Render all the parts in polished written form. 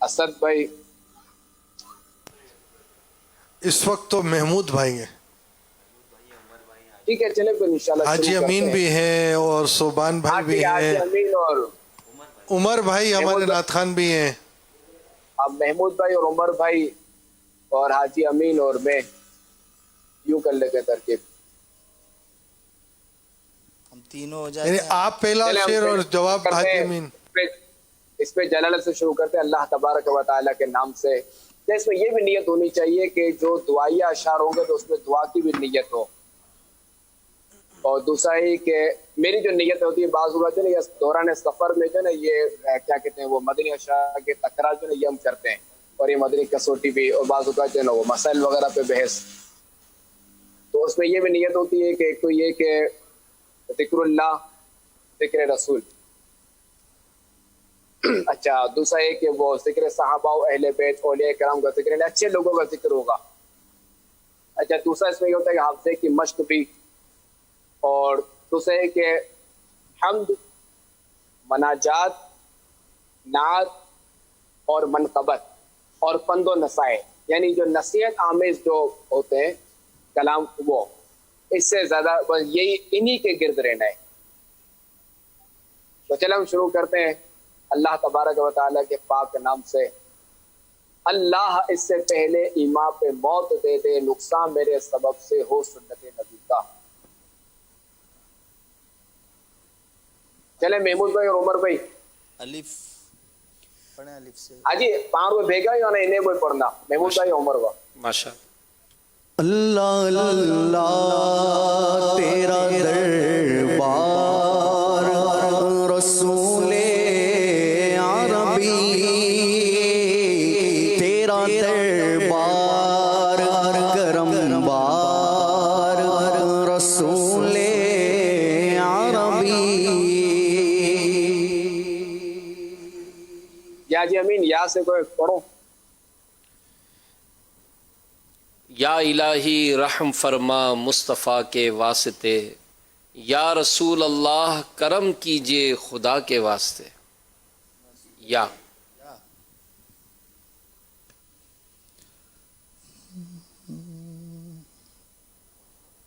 اسد بھائی، اس وقت تو محمود بھائی ہیں، ٹھیک ہے چلے پھر انشاءاللہ حاجی شروع امین کرتے بھی ہیں۔ ہیں اور صوبان ہاں بھائی بھی ٹھیک ہے، حاجی ہیں، امین اور عمر بھائی ہمارے محمود نعت خان بھی ہیں۔ اب محمود بھائی اور عمر بھائی اور حاجی امین اور میں یوں کر لیتے ہیں ترکیب۔ ہم تینوں ہو یعنی جاتے ہیں۔ آپ پہلا چلے ہم شعر اور جواب کرتے حاجی ہیں، امین۔ اس پہ جلالت سے شروع کرتے ہیں، اللہ تبارک و تعالیٰ کے نام سے۔ اس میں یہ بھی نیت ہونی چاہیے کہ جو دعائیہ اشعار ہوں گے تو اس میں دعا کی بھی نیت ہو، اور دوسرا یہ کہ میری جو نیت ہوتی ہے بعض اوقات جو ہے نا دوران سفر میں جو ہے نا یہ کیا کہتے ہیں وہ مدنی اشعار کے تکرار جو ہے نا یہ ہم کرتے ہیں، اور یہ مدنی کسوٹی بھی، اور بعض اوقات جو ہے نا وہ مسائل وغیرہ پہ بحث، تو اس میں یہ بھی نیت ہوتی ہے کہ ایک تو یہ کہ ذکر اللہ، ذکر رسول، اچھا دوسرا یہ کہ وہ ذکر صحابہ و اہل بیت اولیاء کرام کا ذکر، اچھے لوگوں کا ذکر ہوگا۔ اچھا دوسرا اس میں یہ ہوتا ہے کہ حافظے کی مشق بھی، اور دوسرا یہ کہ حمد، مناجات، نعت اور منقبت اور پند و نصائح، یعنی جو نصیحت آمیز جو ہوتے ہیں کلام، وہ اس سے زیادہ بس یہی انہی کے گرد رہنا ہے۔ تو چلے ہم شروع کرتے ہیں اللہ تبارک و تعالیٰ کے پاک نام سے۔ اللہ اس سے پہلے ایمان پہ موت دے دے، نقصان میرے سبب سے ہو سنت نبی کا۔ چلے محمود بھائی اور عمر بھائی، الف پڑھیں، الف سے۔ حاجی پانچ روپے بھیگا یا نہ انہیں کوئی پڑھنا، محمود بھائی عمر بھائی۔ ماشاء اللہ اللہ تیرا دربار رسول عربی، تیرا دربار کرم بار رسول عربی۔ یا جی امین یا سے کوئی پڑھو۔ یا الہی رحم فرما مصطفیٰ کے واسطے، یا رسول اللہ کرم کیجئے خدا کے واسطے۔ یا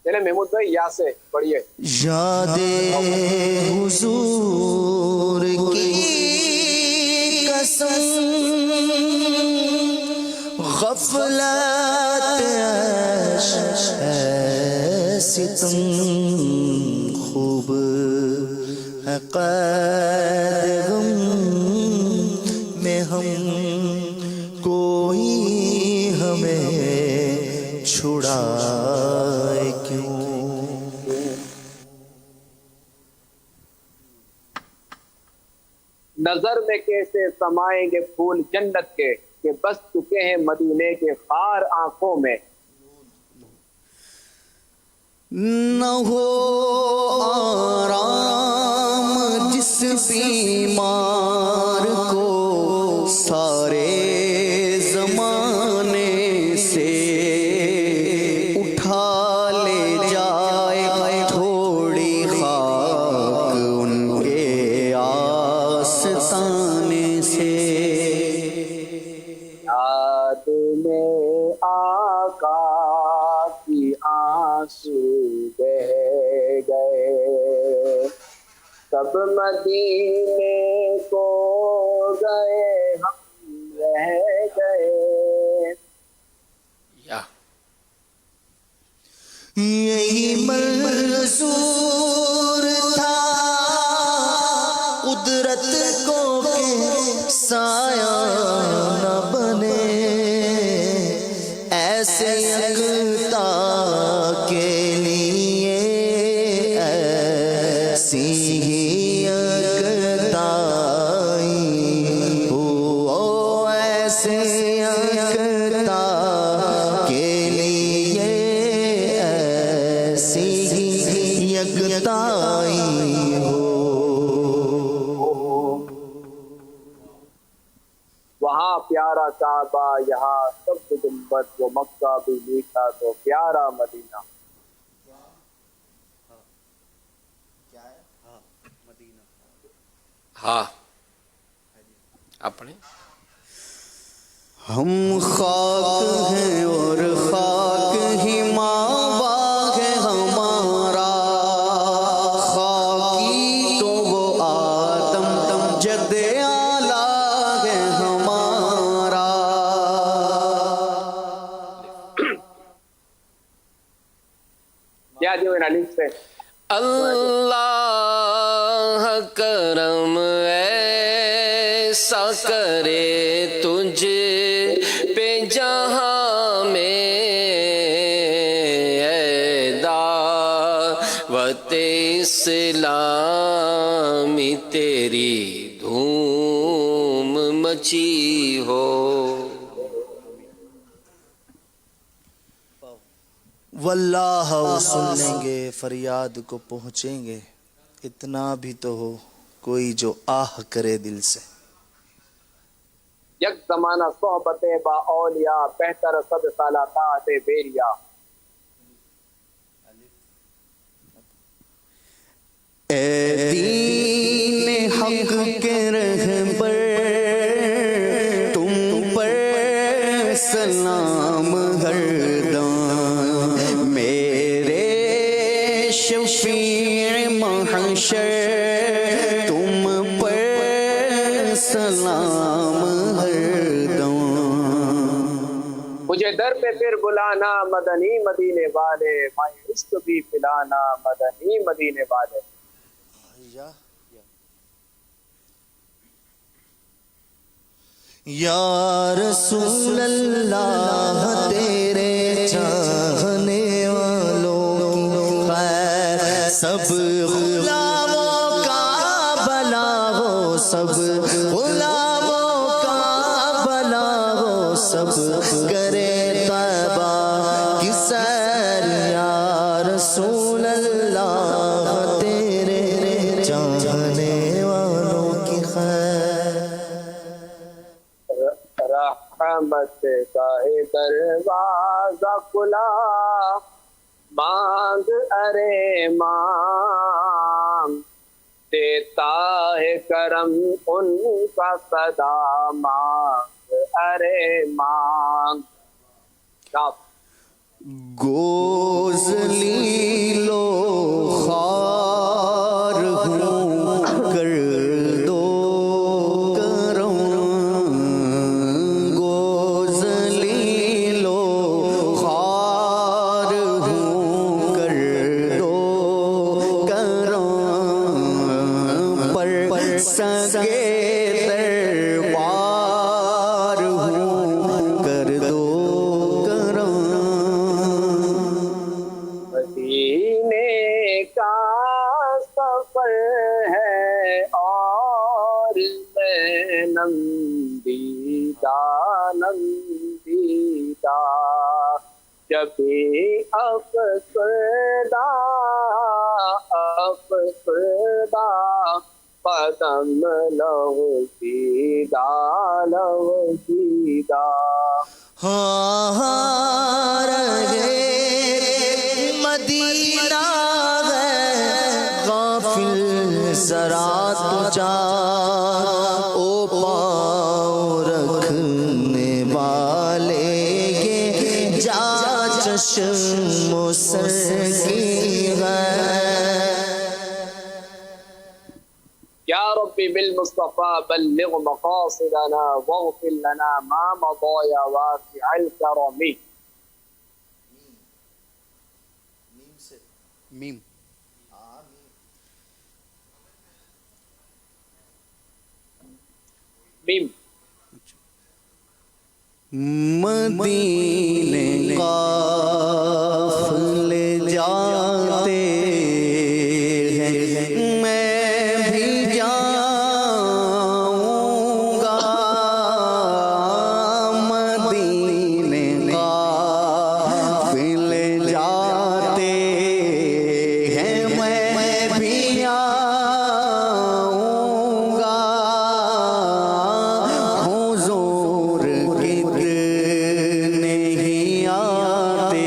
چلے محمود بھائی یا سے پڑھیے۔ یاد حضور کی قسم غفلت ہے ستم، خوب ہے قید غم میں ہم، کوئی ہمیں چھڑائے کیوں۔ نظر میں کیسے سمائیں گے پھول جنت کے، کہ بس چکے ہیں مدینے کے خار آنکھوں میں۔ نہ ہو آرام جس بیمار کو سارے زمانے سے، اٹھا لے جائے تھوڑی خاک ان کے آستانے سے۔ یاد میں آقا کی آنسو بہ گئے، سب مدینے کو گئے ہم رہ گئے۔ یا یہی منظور تھا قدرت کو کہ سایہ نہ بنے، ایسے یکتا کے لیے ایسی ہی یکتائی ہو، ایسے یکتا کے لیے ایسی ہی یکتائی ہو۔ وہاں پیارا کعبہ، یہاں سب گنبد، وہ مکہ بھی میٹھا تو پیارا مدینہ۔ ہاں اپنے ہم خاک ہیں اور خاک ہی ماوا ہے ہمارا، خاکی تو وہ آدم جد آلہ ہے ہمارا۔ یا جو ان الف سے اللہ کرم ایسا کرے تجھ پہ جہاں میں، اے دعوت اسلامی تیری دھوم مچی ہو۔ واللہ وہ سن لیں گے، فریاد کو پہنچیں گے، اتنا بھی تو ہو کوئی جو آہ کرے دل سے۔ یک زمانہ صحبت با اولیاء، بہتر صد سالہ طاعت بیریا۔ اے دین حق کے رہبر، تم پر سلام گرداں، میرے شفیع محشر تم پر سلام گرداں۔ مجھے در پہ پھر بلانا مدنی مدینے والے، ماہ عشق بھی پلانا مدنی مدینے والے۔ یا رسول اللہ تیرے چاہنے والوں کی خیر، سب غلاموں کا بھلا ہو، سب غلاموں کا بھلا ہو، سب کرے طیبہ کی سیر۔ یا رسول اللہ تیرے چاہنے والوں کی خیر، رحمت کا دروازہ کھلا، مانگ ارے مانگ، دیتا ہے کرم ان کا صدا، مانگ ارے مانگ۔ گوز لیلو خار ہوں کر دو کرم، گوز لیلو خار ہوں کر دو کرم، پر سگے دربار ہوں کر دو کرم۔ مدینے کا سفر ہے اور میں نمدیدہ نمدیدہ، جب بھی افسردہ افسردہ، قدم لغزیدہ لغزیدہ۔ ہاں رہے مدینہ ہے غافل ذرا تو جا، او پاؤں رکھنے والے یہ جا چشم و سر کی ہے۔ یا ربی بالمصطفى بلغ مقاصدنا واغفر لنا ما مضى يا واسع الكرم۔ میم میم مدینے قافلے جاتے ہیں، میں بھی جاؤں گا، مدینے قافلے جاتے ہیں، میں بھی آؤں گا، حضور کتنے ہی آتے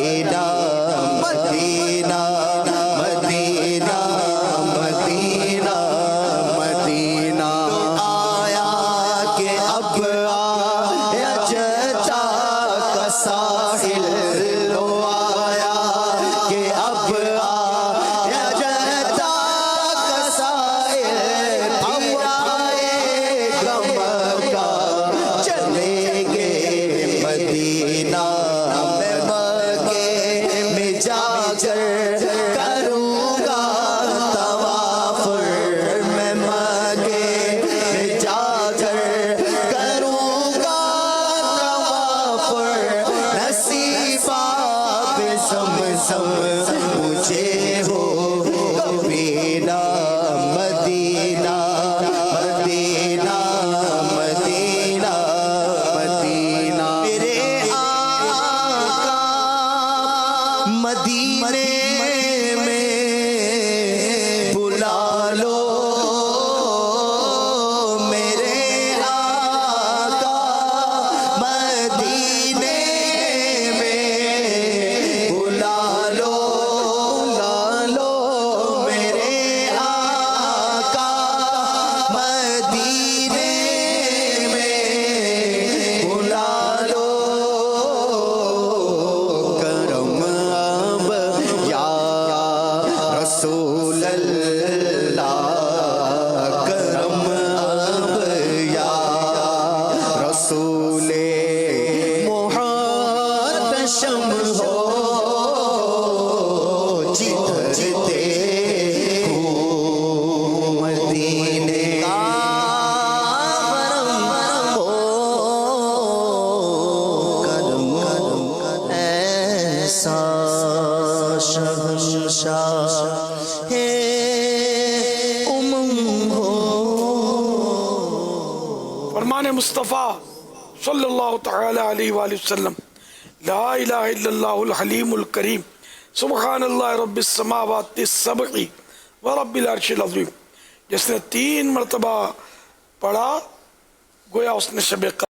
مدینہ مدینہ مدینہ مدینہ مدینہ آیا کہ اب آیا جدہ کا ساحل لو آیا کہ اب آیا جدہ کا ساحل پھر آئے گا مکہ چلیں گے مدینہ میں مکے میں جا کر کروں گا طواف میں مکے میں جا کر کروں گا طواف نصیب آب زمزم مجھے ہو کبھی نہ مدینہ مدینہ مدینہ مدینہ میرے آقا مدینے میں بلا لو میرے آقا مدینے میں بلا لو میرے آقا مدینے میں بلا لو کرم اب یا رسول اللہ کرم اب یا رسول محتشم ہو جدھر مدینے کا حرم ہو کرم ایسا شہنشاہ ہے ہو فرمان مصطفیٰ صلی اللہ تعالی علیہ وآلہ وسلم لا الہ الا اللہ الحلیم الکریم سبحان اللہ رب السماوات السبع ورب العرش العظیم. جس نے 3 مرتبہ پڑھا گویا اس نے شب